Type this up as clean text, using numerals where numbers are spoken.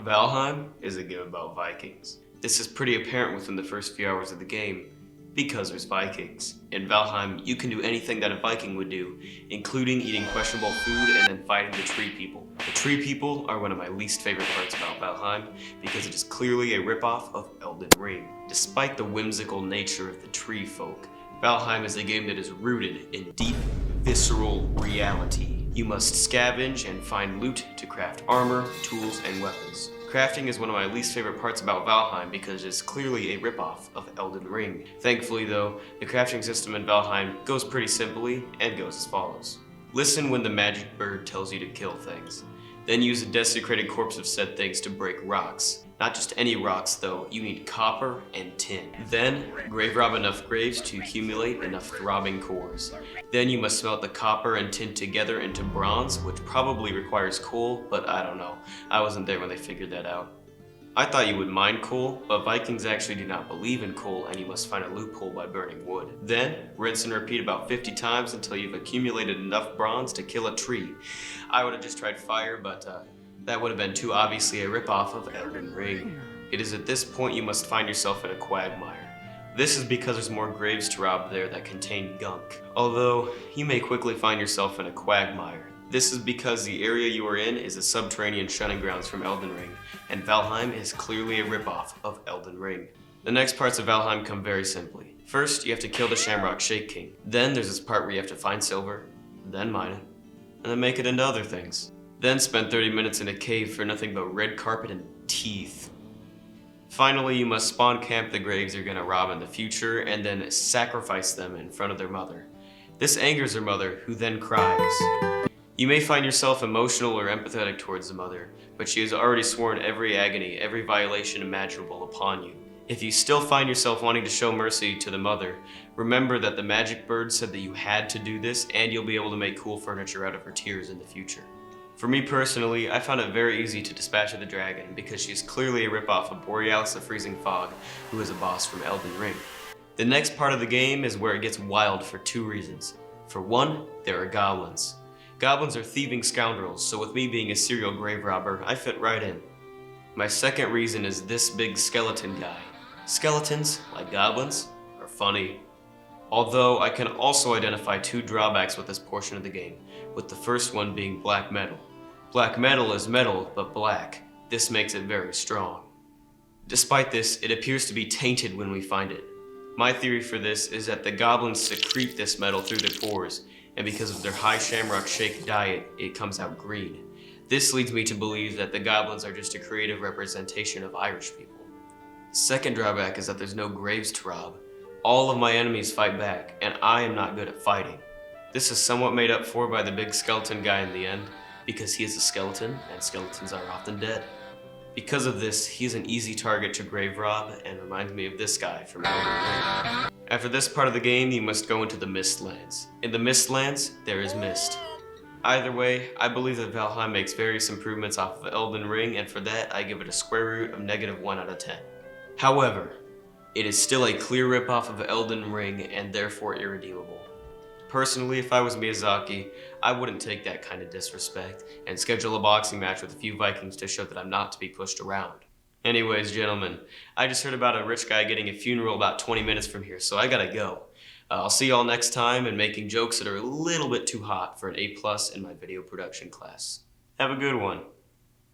Valheim is a game about Vikings. This is pretty apparent within the first few hours of the game, because there's Vikings. In Valheim, you can do anything that a Viking would do, including eating questionable food and then fighting the tree people. The tree people are one of my least favorite parts about Valheim, because it is clearly a ripoff of Elden Ring. Despite the whimsical nature of the tree folk, Valheim is a game that is rooted in deep, visceral reality. You must scavenge and find loot to craft armor, tools, and weapons. Crafting is one of my least favorite parts about Valheim because it is clearly a ripoff of Elden Ring. Thankfully though, the crafting system in Valheim goes pretty simply and goes as follows. Listen when the magic bird tells you to kill things. Then use the desecrated corpse of said things to break rocks. Not just any rocks though, you need copper and tin. Then, grave rob enough graves to accumulate enough throbbing cores. Then you must smelt the copper and tin together into bronze, which probably requires coal, but I don't know. I wasn't there when they figured that out. I thought you would mine coal, but Vikings actually do not believe in coal and you must find a loophole by burning wood. Then, rinse and repeat about 50 times until you've accumulated enough bronze to kill a tree. I would have just tried fire, but that would have been too obviously a ripoff of Elden Ring. It is at this point you must find yourself in a quagmire. This is because there's more graves to rob there that contain gunk. Although, you may quickly find yourself in a quagmire. This is because the area you are in is a subterranean shunning grounds from Elden Ring, and Valheim is clearly a ripoff of Elden Ring. The next parts of Valheim come very simply. First, you have to kill the Shamrock Shake King. Then there's this part where you have to find silver, then mine it, and then make it into other things. Then spend 30 minutes in a cave for nothing but red carpet and teeth. Finally, you must spawn camp the graves you're gonna rob in the future and then sacrifice them in front of their mother. This angers her mother, who then cries. You may find yourself emotional or empathetic towards the mother, but she has already sworn every agony, every violation imaginable upon you. If you still find yourself wanting to show mercy to the mother, remember that the magic bird said that you had to do this and you'll be able to make cool furniture out of her tears in the future. For me personally, I found it very easy to dispatch the dragon because she is clearly a ripoff of Borealis the Freezing Fog, who is a boss from Elden Ring. The next part of the game is where it gets wild for two reasons. For one, there are goblins. Goblins are thieving scoundrels, so with me being a serial grave robber, I fit right in. My second reason is this big skeleton guy. Skeletons, like goblins, are funny. Although I can also identify two drawbacks with this portion of the game, with the first one being black metal. Black metal is metal, but black. This makes it very strong. Despite this, it appears to be tainted when we find it. My theory for this is that the goblins secrete this metal through their pores, and because of their high Shamrock Shake diet, it comes out green. This leads me to believe that the goblins are just a creative representation of Irish people. The second drawback is that there's no graves to rob. All of my enemies fight back, and I am not good at fighting. This is somewhat made up for by the big skeleton guy in the end, because he is a skeleton, and skeletons are often dead. Because of this, he's an easy target to grave rob, and reminds me of this guy from Elden Ring. After this part of the game, you must go into the Mistlands. In the Mistlands, there is mist. Either way, I believe that Valheim makes various improvements off of Elden Ring, and for that, I give it a square root of -1 out of 10. However, it is still a clear ripoff of Elden Ring, and therefore irredeemable. Personally, if I was Miyazaki, I wouldn't take that kind of disrespect, and schedule a boxing match with a few Vikings to show that I'm not to be pushed around. Anyways, gentlemen, I just heard about a rich guy getting a funeral about 20 minutes from here, so I gotta go. I'll see y'all next time and making jokes that are a little bit too hot for an A+ in my video production class. Have a good one.